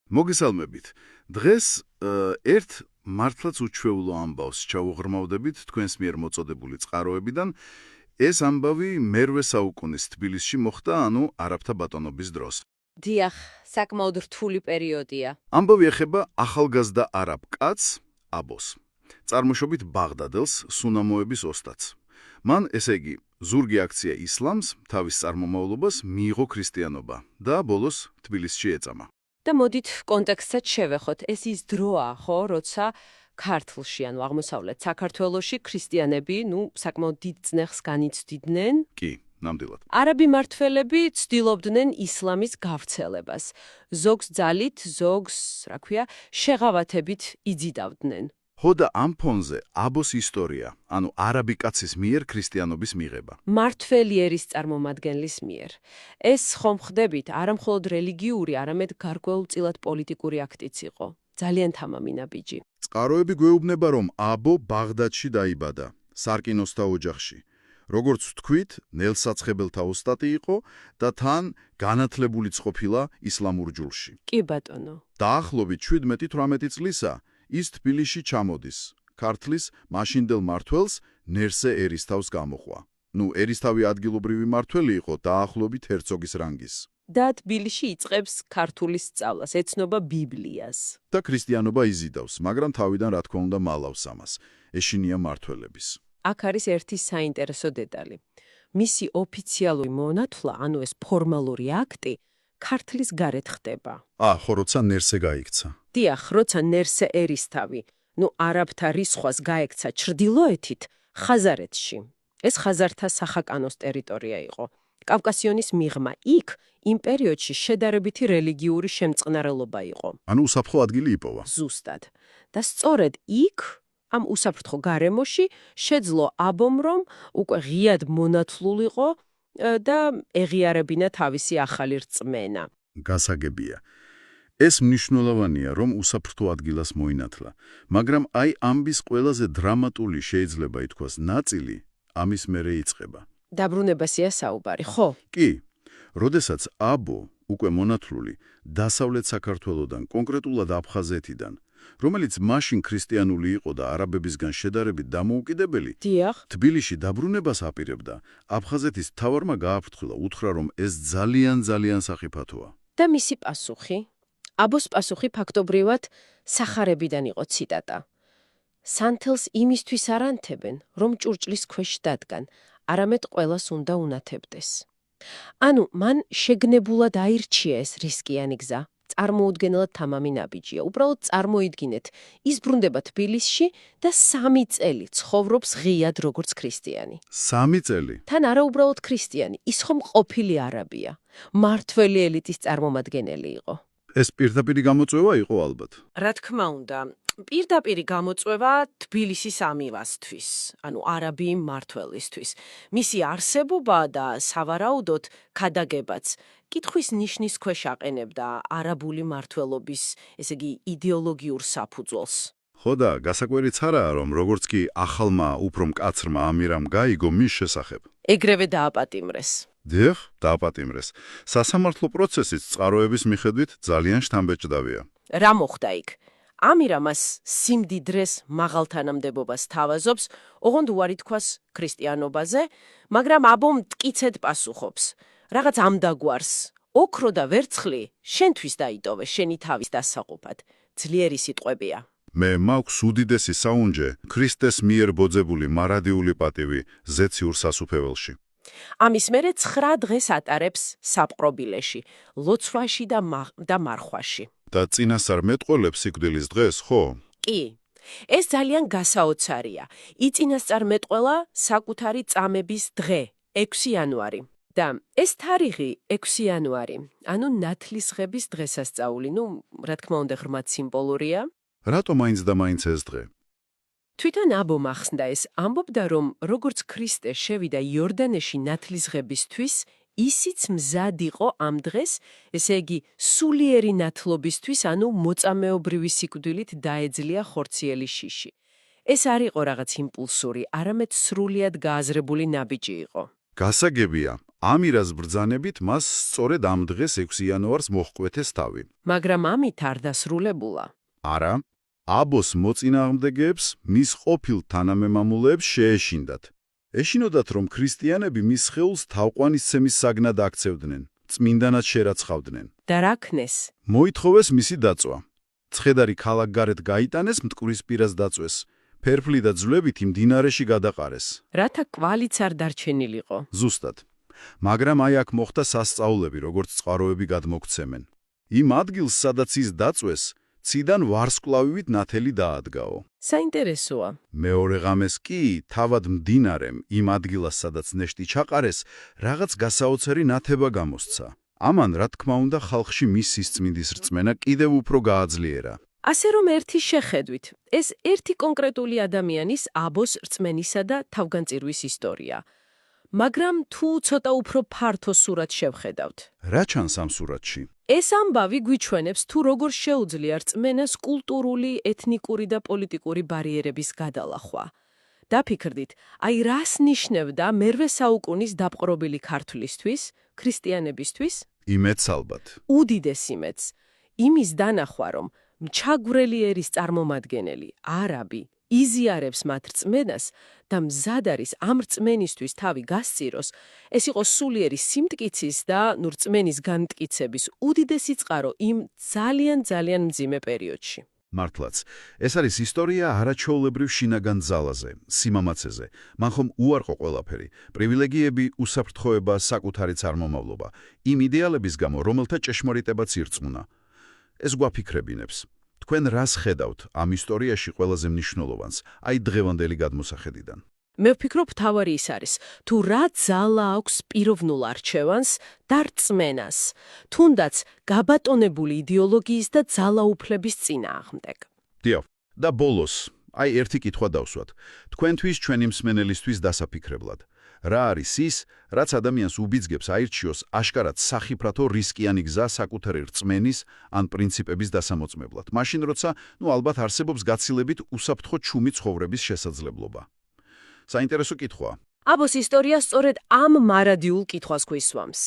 მოგესალმებით. დღეს ერთ მართლაც უჩვეულო ამბავს ჩავუღრმავდებით თქვენს მიერ მოწოდებული წყაროებიდან. ეს ამბავი მერვე საუკუნის თბილისში მოხდა, ანუ არაბთა ბატონობის დროს. დიახ, საკმაოდ რთული პერიოდია. ამბავი ეხება ახალგაზრდა არაბ კაცს, აბოს. წარმოშობით ბაღდადელს, სუნამოების ოსტატს. მან, ესე იგი, ზურგი აქცია ისლამს, თავის წარმომავლობას მიიღო ქრისტიანობა და ბოლოს თბილისში ეწამა. და მოდით კონტექსტსაც შევეხოთ. ეს ის დროა, ხო, როცა ქართლში, ანუ აღმოსავლეთ საქართველოში ქრისტიანები, საკმაოდ დიდ წნეხს განიცდიდნენ. კი, ნამდვილად. არაბი მმართველები ცდილობდნენ ისლამის გავრცელებას. ზოგს ძალით, ზოგს, შეღავათებით იძიდავდნენ. ხო და ამ ფონზე აბოს ისტორია, ანუ არაბი კაცის მიერ ქრისტიანობის მიღება. მმართველი ერის წარმომადგენლის მიერ. ეს ხომ ხდებით არა მხოლოდ რელიგიური, არამედ გარკვეულწილად პოლიტიკური აქტიც იყო. ძალიან თამამინა ბიჯი. წყაროები გვეუბნება, რომ აბო ბაღდადში დაიბადა, სარკინოსთა ოჯახში. როგორც ვთქვით, ნელსაცხებელთა ოსტატი იყო და თან განათლებულიც ყოფილა ისლამურ ჯულში. კი ბატონო. დაახლოებით 17-18 წლისა ის თბილისში ჩამოდის. ქართლის მაშინდელ მმართველს ნერსე ერისთავს გამოხვა. ერისთავი ადგილობრივი მმართველი იყო დაახლოებით ჰერცოგის რანგის. და თბილისში იწყებს ქართულის სწავლას, ეცნობა ბიბლიას. და ქრისტიანობა იზიდავს, მაგრამ თავიდან რა თქმა უნდა მალავს ამას. ეშინია მმართველების. აქ არის ერთი საინტერესო დეტალი. მისი ოფიციალური მონათვლა, ანუ ეს ფორმალური აქტი, ქართლის გარეთ ხდება. ხო, როცა ნერსე გაიქცა. დიახ, როცა ნერსე ერისთავი, არაბთა რისხვას გაექცა ჩრდილოეთით, ხაზარეთში. ეს ხაზართა სახაკანოს ტერიტორია იყო. კავკასიონის მიღმა იქ იმ პერიოდში შედარებითი რელიგიური შემწყნარელობა იყო. ანუ უსაფრთხო ადგილი იპოვა. ზუსტად. და სწორედ იქ, ამ უსაფრთხო გარემოში შეძლო აბომ, რომ უკვე ღიად მონათლულიყო და ეღიარებინა თავისი ახალი რწმენა. გასაგებია. ეს მნიშვნელოვანია, რომ უსაფრთხო ადგილას მოინათლა, მაგრამ აი ამბის ყველაზე დრამატული შეიძლება ითქვას ნაწილი ამის მერე იწყება. დაბრუნებასია საუბარი, ხო? კი. როდესაც აბო უკვე მონათლული დასავლეთ საქართველოდან, კონკრეტულად აფხაზეთიდან, რომელიც მაშინ ქრისტიანული იყო და არაბებისგან შედარებით დამოუკიდებელი, თბილისში დაბრუნებას აპირებდა, აფხაზეთის მთავარმა გააფრთხილა, უთხრა, რომ ეს ძალიან სახიფათოა. და მისი პასუხი? აბოს პასუხი ფაქტობრივად სახარებიდან იყო ციტატა. სანთელს იმისთვის არ ანთებენ, რომ ჭურჭლის ქვეშ დადგან, არამედ ყველას უნდა უნათებდეს. ანუ მან შეგნებულად აირჩია ეს რისკიანი გზა. წარმოუდგენელად თამამი ნაბიჯია. უბრალოდ წარმოიდგინეთ, ის ბრუნდება თბილისში და 3 წელი ცხოვრობს ღიად როგორც ქრისტიანი. 3 წელი? თან არა უბრალოდ ქრისტიანი, ის ხომ ყოფილი არაბია. მმართველი ელიტის წარმომადგენელი იყო. ეს პირდაპირი გამოწვევა იყო ალბათ. რა თქმა უნდა, პირდაპირი გამოწვევა თბილისის ამივასთვის, ანუ არაბი მმართველისთვის. მისი არსებობა და სავარაუდოდ ქადაგებაც კითხვის ნიშნის ქვეშ აყენებდა არაბული მმართველობის, ესე იგი, იდეოლოგიურ საფუძველს. ხო და გასაკვირიც არაა, რომ როგორც კი ახალმა უფრო მკაცრმა ამირამ გაიგო მის შესახებ. ეგრევე დააპატიმრეს. დიახ, დააპატიმრეს. სასამართლო პროცესიც წყაროების მიხედვით ძალიან შთამბეჭდავია. რა მოხდა იქ? ამირა მას სიმდიდრეს მაღალ თანამდებობას თავაზობს, ოღონდ უარი თქვას ქრისტიანობაზე, მაგრამ აბომ მტკიცედ პასუხობს. რაღაც ამდაგვარს, ოქრო და ვერცხლი შენთვის დაიტოვე შენი თავის დასაყოფად. ძლიერი სიტყვებია. მე მაქვს უდიდესი საუნჯე ქრისტეს მიერ ბოძებული მარადიული პატივი ზეციურ სასუფეველში. ამის მერე 9 დღეს ატარებს საპყრობილეში, ლოცვაში და მარხვაში. და წინასწარ მეტყველებს სიკვდილის დღეს, ხო? კი. ეს ძალიან გასაოცარია. იწინასწარ მეტყველა საკუთარი წამების დღე, 6 იანვარი. და ეს თარიღი 6 იანვარი, ანუ ნათლისღების დღესასწაული, რა თქმა უნდა, ღრმად სიმბოლურია. რატო მაინც და მაინც ეს დღე? თვითონ აბომ ახსნდა ეს, ამბობდა, რომ როგორც ქრისტე შევიდა იორდანეში ნათლისღებისთვის, ისიც მზად იყო ამ დღეს, ესე იგი, სულიერი ნათლობისთვის, ანუ მოწამეობრივი სიკვდილით დაეძლია ხორციელი შიში. ეს არ იყო რაღაც იმპულსური, არამედ სრულიად გააზრებული ნაბიჯი იყო. გასაგებია, ამირას ბრძანებით მას სწორედ ამ დღეს 6 იანვარს მოჰკვეთეს თავი. მაგრამ ამით არ დასრულებულა. არა, აბოს მოწინააღმდეგეებს მის ყოფილ თანამემამულეებს შეეშინდათ. ეშინოდათ, რომ ქრისტიანები მის სხეულს თავყვანისცემის საგნად აქცევდნენ, წმინდანად შერაცხავდნენ. და რა ქნეს? მოითხოვეს მისი დაწვა. ცხედარი ქალაქგარეთ გაიტანეს, მტკვრის პირას დაწვეს. ფერფლი და ძვლებით იმ მდინარეში გადაყარეს. რათა კვალიც არ დარჩენილიყო. ზუსტად. მაგრამ აი აქ მოხდა სასწაულები, როგორც წყაროები გადმოგვცემენ. იმ ადგილს, სადაც ის დაწვეს, ციდან ვარსკვლავივით ნათელი დაადგაო. საინტერესოა. მეორე ღამეს კი, თავად მდინარემ, იმ ადგილას, სადაც ნეშტი ჩაყარეს, რაღაც გასაოცარი ნათება გამოსცა. ამან, რა თქმა უნდა, ხალხში მის სისწმინდის რწმენა კიდევ უფრო გააძლიერა. ასე რომ ერთი შეხედვით, ეს ერთი კონკრეტული ადამიანის აბოს რწმენისა და თავგანწირვის ისტორია. მაგრამ თუ ცოტა უფრო ფართო სურათს შევხედავთ. რა ჩანს ამ სურათში? ეს ამბავი გვიჩვენებს, თუ როგორ შეუძლია რწმენას კულტურული, ეთნიკური და პოლიტიკური ბარიერების გადალახვა. დაფიქრდით, აი რას ნიშნევდა მერვე საუკუნის დაპყრობილი ქართლისთვის, ქრისტიანებისთვის? იმედს ალბათ. უდიდეს იმედს. იმის დანახვა, რომ მჩაგვრელი ერის წარმომადგენელი, არაბი, იზიარებს მათ რწმენას და მზად არის ამ რწმენისთვის თავი გასწიროს, ეს იყო სულიერი სიმტკიცის და რწმენის განმტკიცების უდიდესი წყარო იმ ძალიან მძიმე პერიოდში. მართლაც, ეს არის ისტორია არაჩვეულებრივ შინაგან ძალაზე, სიმამაცეზე. მან ხომ უარყო ყველაფერი, პრივილეგიები, უსაფრთხოება, საკუთარი წარმომავლობა, იმ იდეალების გამო, რომელთა ჭეშმარიტებაც ირწმუნა. ეს გვაფიქრებინებს. თქვენ რას ხედავთ ამ ისტორიაში ყველაზე მნიშვნელოვანს, აი დღევანდელი გადმოსახედიდან? მე ვფიქრობ, თავარი ის არის, თუ რა ძალა აქვს პიროვნულ არჩევანს და რწმენას, თუნდაც გაბატონებული იდეოლოგიის და ძალაუფლების წინააღმდეგ. დიახ, და ბოლოს, აი ერთი კითხვა დავსვათ. თქვენთვის, ჩვენი მსმენელისთვის დასაფიქრებლად. რა არის ის, რაც ადამიანს უბიძგებს აირჩიოს აშკარად სახიფრათო რისკიანი გზა საკუთარი რწმენის ან პრინციპების დასამოწმებლად, მაშინ როცა, ალბათ არსებობს გაცილებით უსაფრთხო ჩუმი ცხოვრების შესაძლებლობა. საინტერესო კითხვაა. აბოს ისტორია სწორედ ამ მარადიულ კითხვას გვისვამს.